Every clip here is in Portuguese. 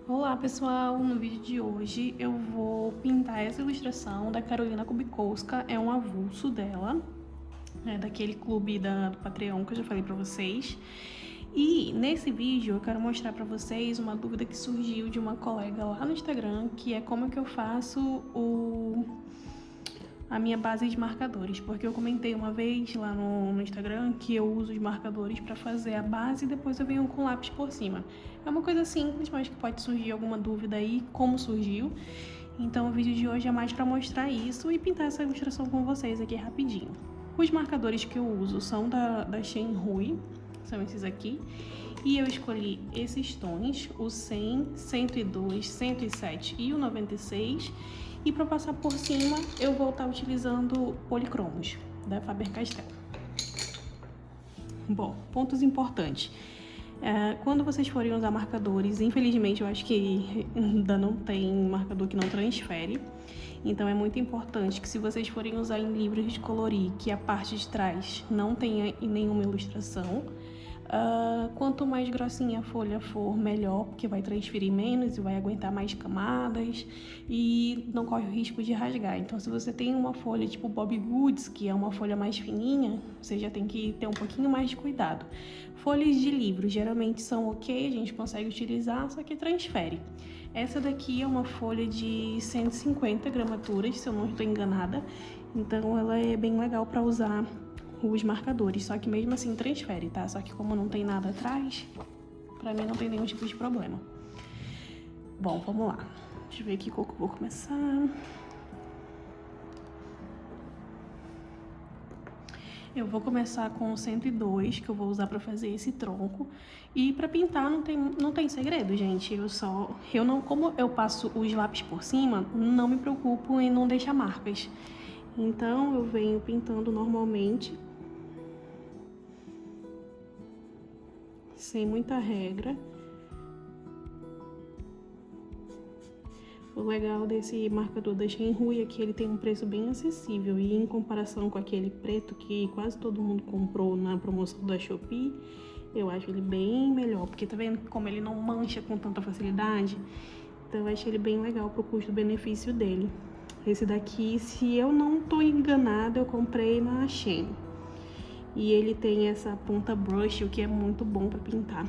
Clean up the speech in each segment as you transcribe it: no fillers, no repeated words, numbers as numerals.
Olá pessoal, no vídeo de hoje eu vou pintar essa ilustração da Karolina Kubikowska, é um avulso dela, daquele clube do Patreon que eu já falei pra vocês. E nesse vídeo eu quero mostrar pra vocês uma dúvida que surgiu de uma colega lá no Instagram, que é como que eu faço a minha base de marcadores, porque eu comentei uma vez lá no Instagram que eu uso os marcadores para fazer a base e depois eu venho com lápis por cima. É uma coisa simples, mas que pode surgir alguma dúvida aí, como surgiu. Então o vídeo de hoje é mais para mostrar isso e pintar essa ilustração com vocês aqui rapidinho. Os marcadores que eu uso são da Shenhui, são esses aqui. E eu escolhi esses tons, o 100, 102, 107 e o 96. E para passar por cima, eu vou estar utilizando policromos da Faber-Castell. Bom, pontos importantes. Quando vocês forem usar marcadores, infelizmente eu acho que ainda não tem marcador que não transfere. Então é muito importante que se vocês forem usar em livros de colorir, que a parte de trás não tenha nenhuma ilustração. Quanto mais grossinha a folha for, melhor, porque vai transferir menos e vai aguentar mais camadas e não corre o risco de rasgar. Então, se você tem uma folha tipo Bobbie Goods, que é uma folha mais fininha, você já tem que ter um pouquinho mais de cuidado. Folhas de livro geralmente são ok, a gente consegue utilizar, só que transfere. Essa daqui é uma folha de 150 gramaturas, se eu não estou enganada, então ela é bem legal para usar os marcadores, só que mesmo assim transfere, tá? Só que como não tem nada atrás, pra mim não tem nenhum tipo de problema. Bom, vamos lá. Deixa eu ver aqui qual que eu vou começar. Eu vou começar com o 102, que eu vou usar pra fazer esse tronco. E pra pintar não tem segredo, gente. Como eu passo os lápis por cima, não me preocupo em não deixar marcas. Então eu venho pintando normalmente, sem muita regra. O legal desse marcador da Shenhui é que ele tem um preço bem acessível e em comparação com aquele preto que quase todo mundo comprou na promoção da Shopee, eu acho ele bem melhor, porque tá vendo como ele não mancha com tanta facilidade? Então eu achei ele bem legal pro custo-benefício dele. Esse daqui, se eu não tô enganada, eu comprei na Shein. E ele tem essa ponta brush, o que é muito bom para pintar.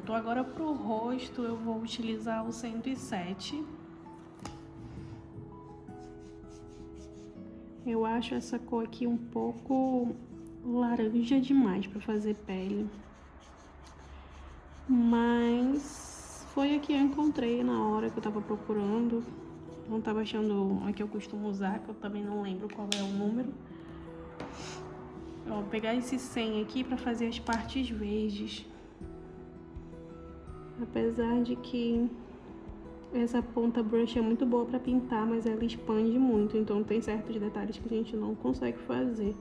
Pronto, agora pro rosto eu vou utilizar o 107. Eu acho essa cor aqui um pouco laranja demais para fazer pele. Mas foi a que eu encontrei na hora que eu tava procurando. Não tava achando a que eu costumo usar, que eu também não lembro qual é o número. Vou pegar esse 100 aqui para fazer as partes verdes. Apesar de que essa ponta brush é muito boa para pintar, mas ela expande muito, então tem certos detalhes que a gente não consegue fazer.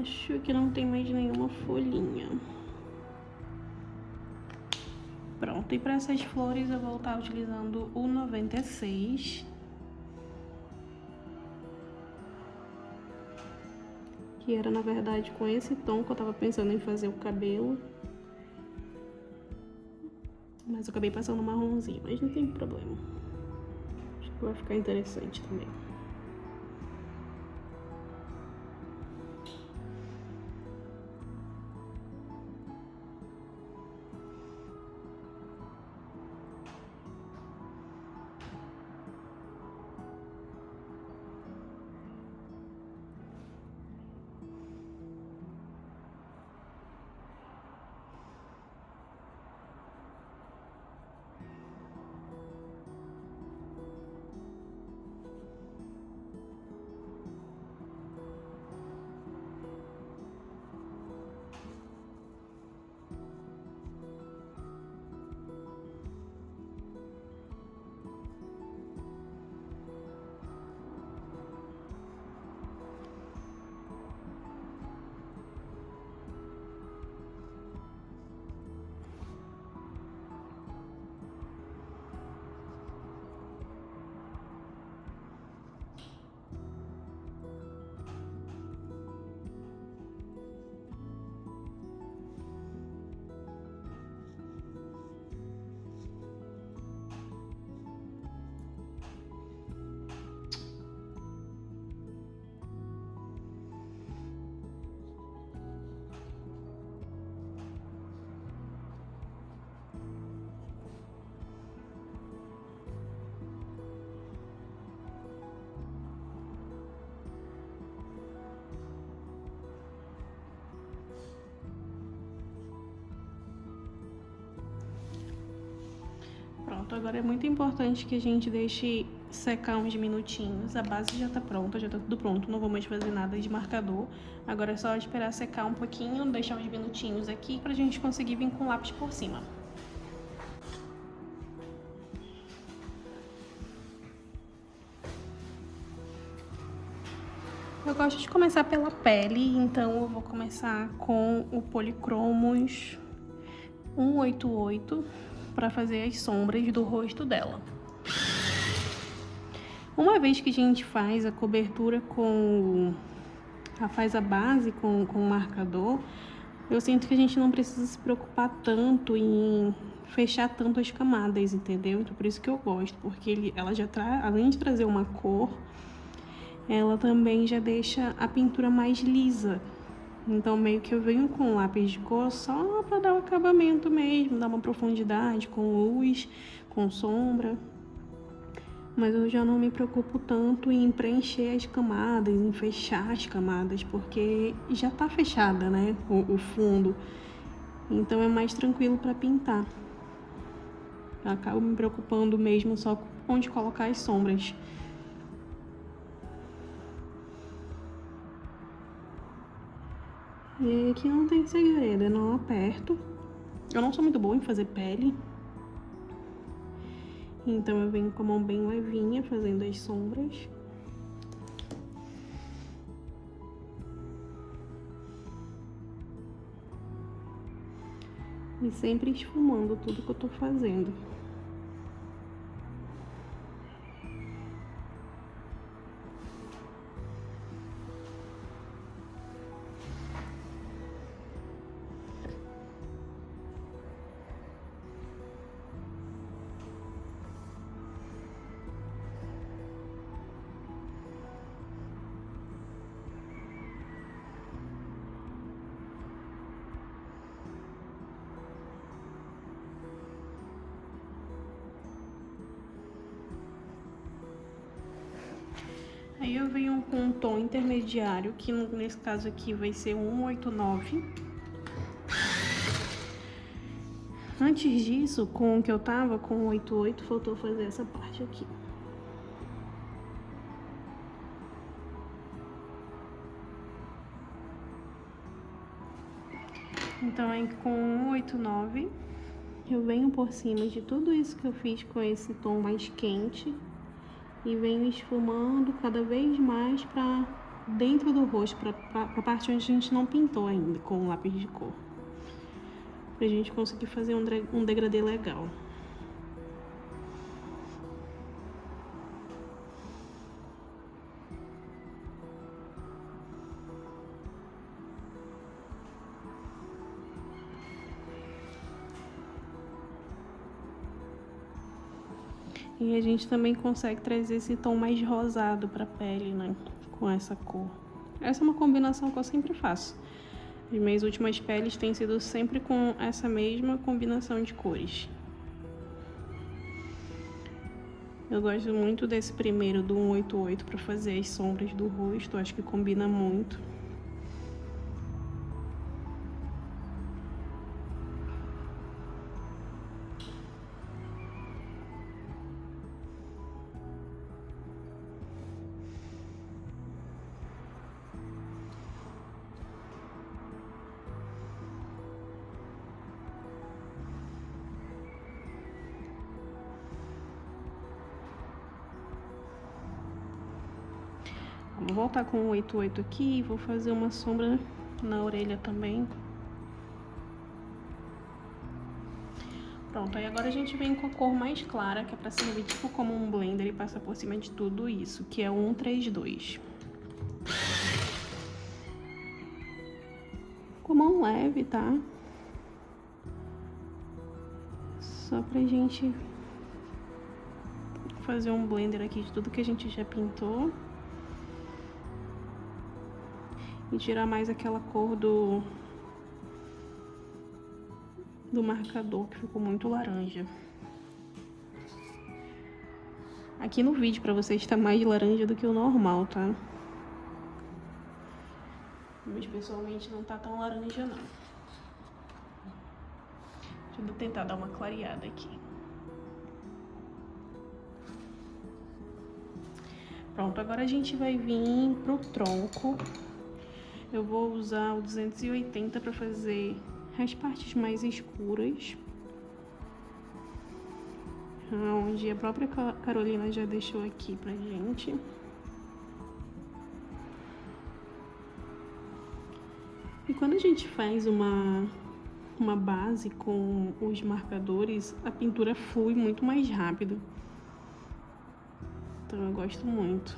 Acho que não tem mais nenhuma folhinha. Pronto, e para essas flores eu vou estar utilizando o 96. Que era, na verdade, com esse tom que eu tava pensando em fazer o cabelo. Mas eu acabei passando marronzinho, mas não tem problema. Acho que vai ficar interessante também. Pronto, agora é muito importante que a gente deixe secar uns minutinhos. A base já tá pronta, já tá tudo pronto, não vou mais fazer nada de marcador. Agora é só esperar secar um pouquinho, deixar uns minutinhos aqui pra gente conseguir vir com o lápis por cima. Eu gosto de começar pela pele, então eu vou começar com o Polychromos 188 para fazer as sombras do rosto dela. Uma vez que a gente faz a cobertura faz a base com o marcador, eu sinto que a gente não precisa se preocupar tanto em fechar tanto as camadas, entendeu? Então por isso que eu gosto, porque ela já além de trazer uma cor, ela também já deixa a pintura mais lisa. Então meio que eu venho com lápis de cor só para dar o acabamento mesmo, dar uma profundidade com luz, com sombra. Mas eu já não me preocupo tanto em preencher as camadas, em fechar as camadas, porque já tá fechada, né, o fundo. Então é mais tranquilo para pintar. Eu acabo me preocupando mesmo só onde colocar as sombras. E aqui não tem segredo, eu não aperto. Eu não sou muito boa em fazer pele. Então eu venho com a mão bem levinha, fazendo as sombras. E sempre esfumando tudo que eu tô fazendo. Aí eu venho com um tom intermediário, que nesse caso aqui vai ser 189. Antes disso, com o que eu tava, com 88, faltou fazer essa parte aqui. Então aí com 189, eu venho por cima de tudo isso que eu fiz com esse tom mais quente. E venho esfumando cada vez mais para dentro do rosto, para a parte onde a gente não pintou ainda com o lápis de cor. Pra gente conseguir fazer um degradê legal. E a gente também consegue trazer esse tom mais rosado pra pele, né? Com essa cor. Essa é uma combinação que eu sempre faço. As minhas últimas peles têm sido sempre com essa mesma combinação de cores. Eu gosto muito desse primeiro do 188 para fazer as sombras do rosto. Acho que combina muito. Vou voltar com o 88 aqui e vou fazer uma sombra na orelha também. Pronto, aí agora a gente vem com a cor mais clara, que é pra servir tipo como um blender e passar por cima de tudo isso, que é o 132. Com mão leve, tá? Só pra gente fazer um blender aqui de tudo que a gente já pintou. E tirar mais aquela cor do marcador, que ficou muito laranja. Aqui no vídeo pra vocês tá mais laranja do que o normal, tá? Mas pessoalmente não tá tão laranja não. Deixa eu tentar dar uma clareada aqui. Pronto, agora a gente vai vir pro tronco. Eu vou usar o 280 para fazer as partes mais escuras. Onde a própria Carolina já deixou aqui pra gente. E quando a gente faz uma base com os marcadores, a pintura flui muito mais rápido. Então eu gosto muito.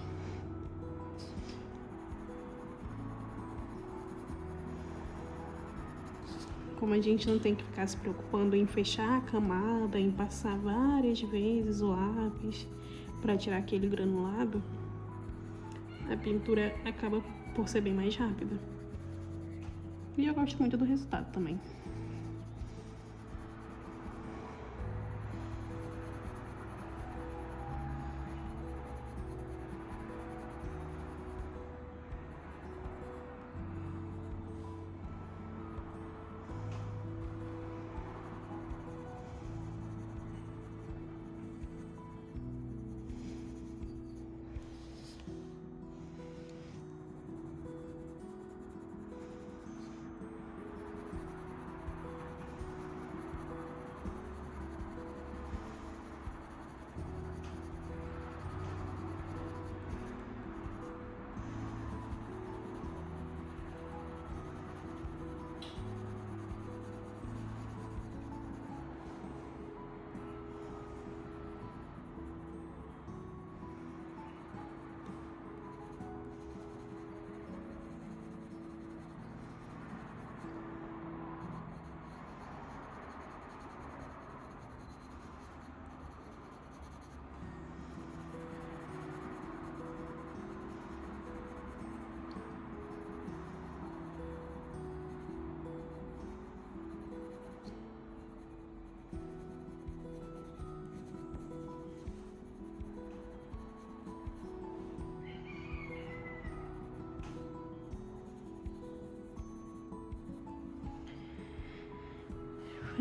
Como a gente não tem que ficar se preocupando em fechar a camada, em passar várias vezes o lápis para tirar aquele granulado, a pintura acaba por ser bem mais rápida. E eu gosto muito do resultado também.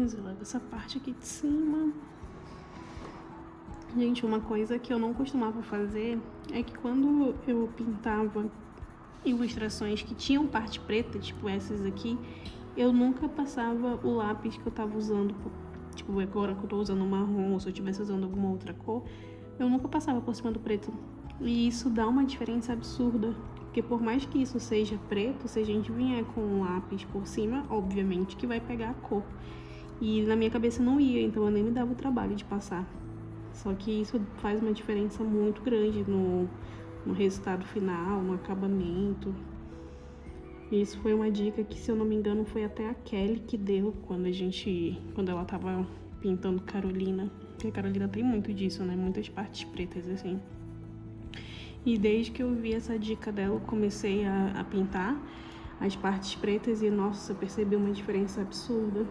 fazer logo essa parte aqui de cima. Gente, uma coisa que eu não costumava fazer é que quando eu pintava ilustrações que tinham parte preta, tipo essas aqui, eu nunca passava o lápis que eu tava usando, tipo agora que eu tô usando marrom, ou se eu estivesse usando alguma outra cor, eu nunca passava por cima do preto. E isso dá uma diferença absurda, porque por mais que isso seja preto, se a gente vier com um lápis por cima, obviamente que vai pegar a cor. E na minha cabeça não ia, então eu nem me dava o trabalho de passar. Só que isso faz uma diferença muito grande no resultado final, no acabamento. Isso foi uma dica que, se eu não me engano, foi até a Kelly que deu quando ela tava pintando Carolina. Porque a Carolina tem muito disso, né? Muitas partes pretas, assim. E desde que eu vi essa dica dela, eu comecei a pintar as partes pretas e, nossa, eu percebi uma diferença absurda.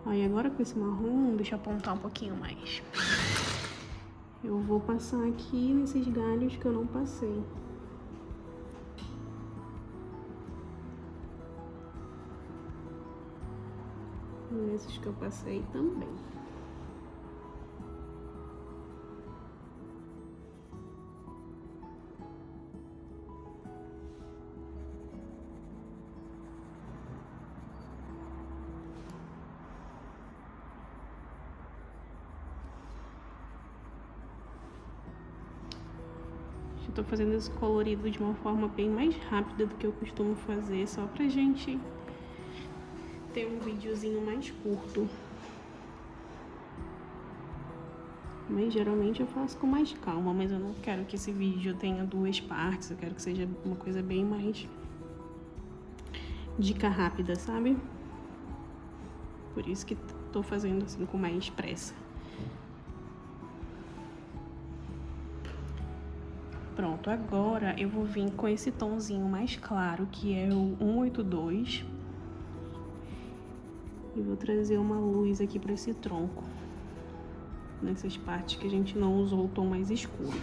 Aí agora com esse marrom, deixa eu apontar um pouquinho mais. Eu vou passar aqui nesses galhos que eu não passei. E nesses que eu passei também. Eu tô fazendo esse colorido de uma forma bem mais rápida do que eu costumo fazer, só pra gente ter um videozinho mais curto. Mas geralmente eu faço com mais calma, mas eu não quero que esse vídeo tenha 2 partes, eu quero que seja uma coisa bem mais dica rápida, sabe? Por isso que tô fazendo assim com mais pressa. Pronto, agora eu vou vir com esse tomzinho mais claro, que é o 182. E vou trazer uma luz aqui para esse tronco, nessas partes que a gente não usou o tom mais escuro.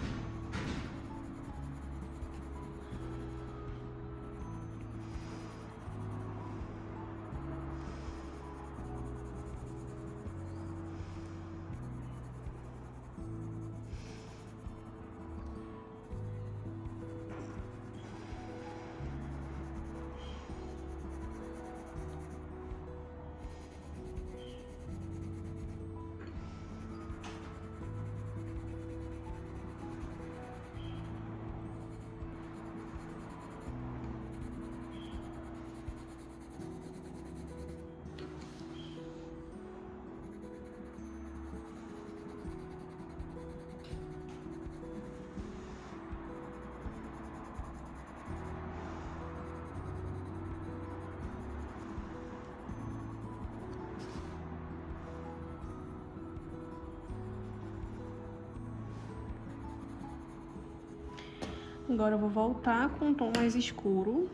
Agora eu vou voltar com um tom mais escuro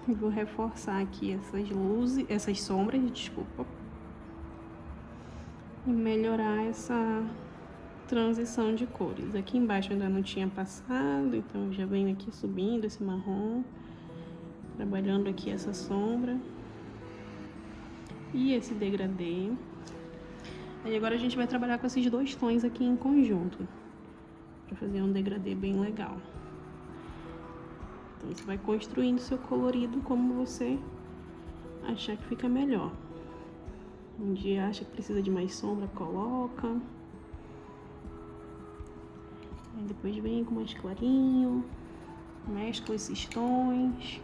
e vou reforçar aqui essas luzes, essas sombras, desculpa, e melhorar essa transição de cores. Aqui embaixo ainda não tinha passado, então eu já venho aqui subindo esse marrom, trabalhando aqui essa sombra e esse degradê. Aí agora a gente vai trabalhar com esses 2 tons aqui em conjunto, para fazer um degradê bem legal. Então você vai construindo seu colorido como você achar que fica melhor. Um dia acha que precisa de mais sombra, coloca. Aí depois vem com mais clarinho, mescla esses tons.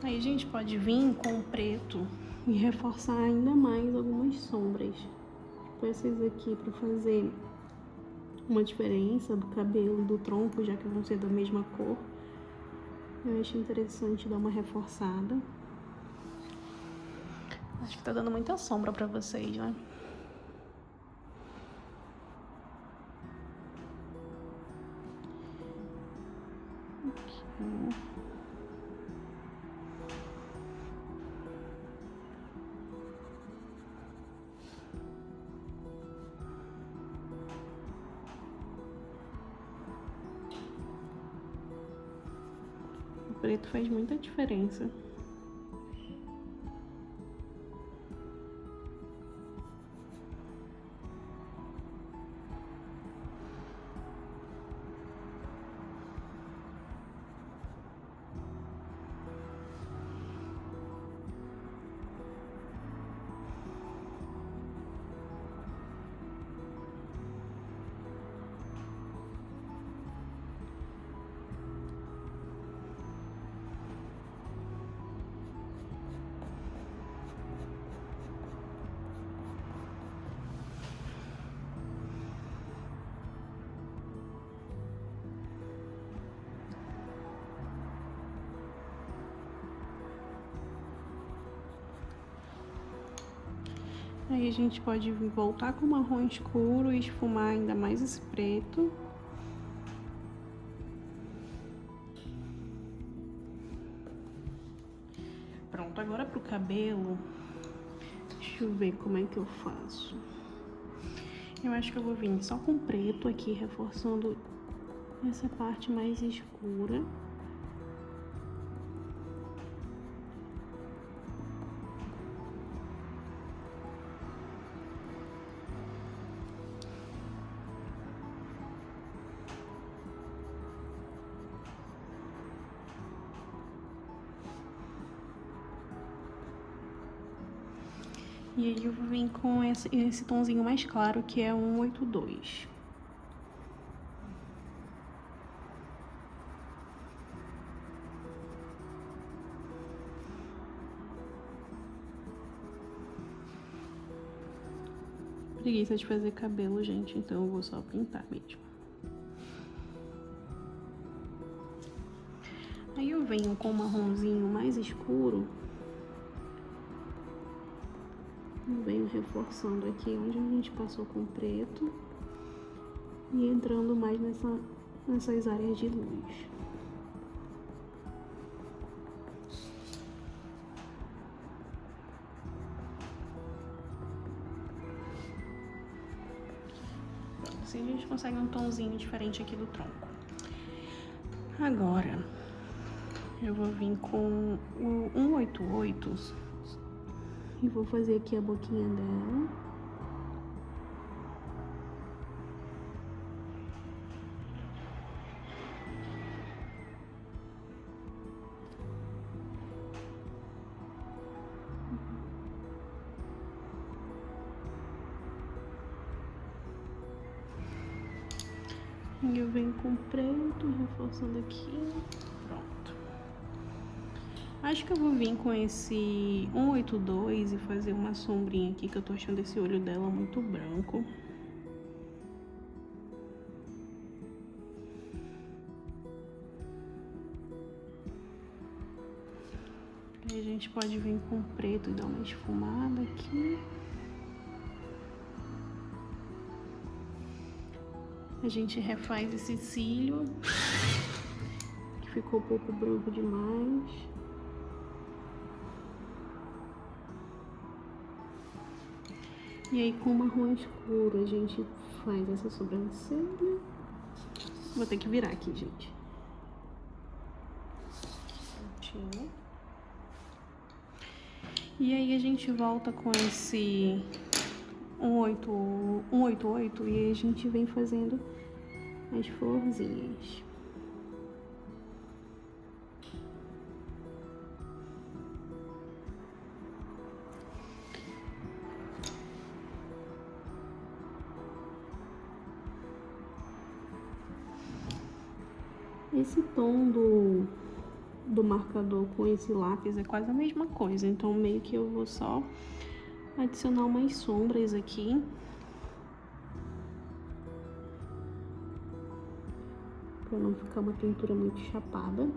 Aí a gente pode vir com o preto e reforçar ainda mais algumas sombras. Tipo essas aqui, pra fazer uma diferença do cabelo e do tronco, já que vão ser da mesma cor. Eu acho interessante dar uma reforçada. Acho que tá dando muita sombra pra vocês, né? Aqui. O preto faz muita diferença. Aí a gente pode voltar com o marrom escuro e esfumar ainda mais esse preto. Pronto, agora pro cabelo, deixa eu ver como é que eu faço. Eu acho que eu vou vir só com preto aqui, reforçando essa parte mais escura. E aí eu vou vir com esse tomzinho mais claro, que é 182. Preguiça de fazer cabelo, gente, então eu vou só pintar mesmo. Aí eu venho com o marronzinho mais escuro. Venho reforçando aqui onde a gente passou com preto e entrando mais nessas áreas de luz. Assim a gente consegue um tomzinho diferente aqui do tronco. Agora eu vou vir com o 188 e vou fazer aqui a boquinha dela. E eu venho com preto, reforçando aqui. Pronto. Acho que eu vou vir com esse 182 e fazer uma sombrinha aqui, que eu tô achando esse olho dela muito branco. Aí a gente pode vir com preto e dar uma esfumada aqui. A gente refaz esse cílio, que ficou um pouco branco demais. E aí com o marrom escuro a gente faz essa sobrancelha. Vou ter que virar aqui, gente. Prontinho. E aí a gente volta com esse 188 e a gente vem fazendo as florzinhas. Esse tom do marcador com esse lápis é quase a mesma coisa, então meio que eu vou só adicionar umas sombras aqui. Pra não ficar uma pintura muito chapada.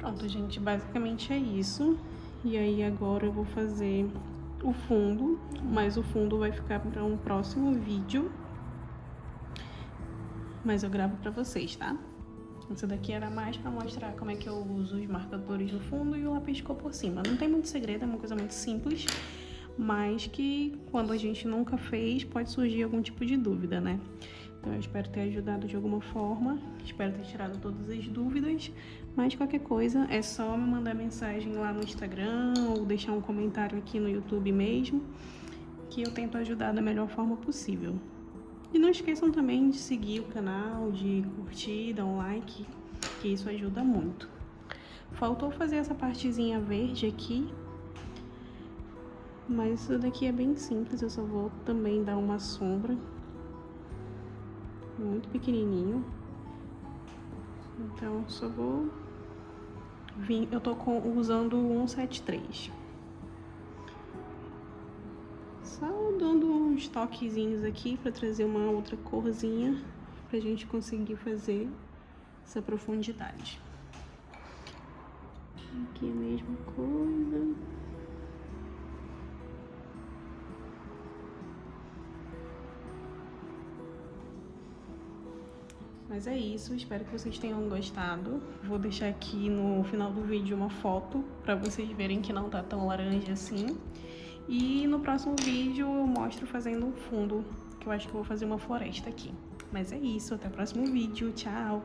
Pronto, gente, basicamente é isso. E aí agora eu vou fazer o fundo, mas o fundo vai ficar para um próximo vídeo. Mas eu gravo para vocês, tá? Isso daqui era mais para mostrar como é que eu uso os marcadores no fundo e o lápis de cor por cima. Não tem muito segredo, é uma coisa muito simples, mas que quando a gente nunca fez, pode surgir algum tipo de dúvida, né? Então eu espero ter ajudado de alguma forma, espero ter tirado todas as dúvidas, mas qualquer coisa é só me mandar mensagem lá no Instagram ou deixar um comentário aqui no YouTube mesmo, que eu tento ajudar da melhor forma possível. E não esqueçam também de seguir o canal, de curtir, dar um like, que isso ajuda muito. Faltou fazer essa partezinha verde aqui, mas isso daqui é bem simples, eu só vou também dar uma sombra. Muito pequenininho. Então, só vou vir. Eu tô usando o 173. Só dando uns toquezinhos aqui pra trazer uma outra corzinha pra gente conseguir fazer essa profundidade. Aqui a mesma coisa. Mas é isso, espero que vocês tenham gostado. Vou deixar aqui no final do vídeo uma foto pra vocês verem que não tá tão laranja assim. E no próximo vídeo eu mostro fazendo um fundo, que eu acho que eu vou fazer uma floresta aqui. Mas é isso, até o próximo vídeo, tchau!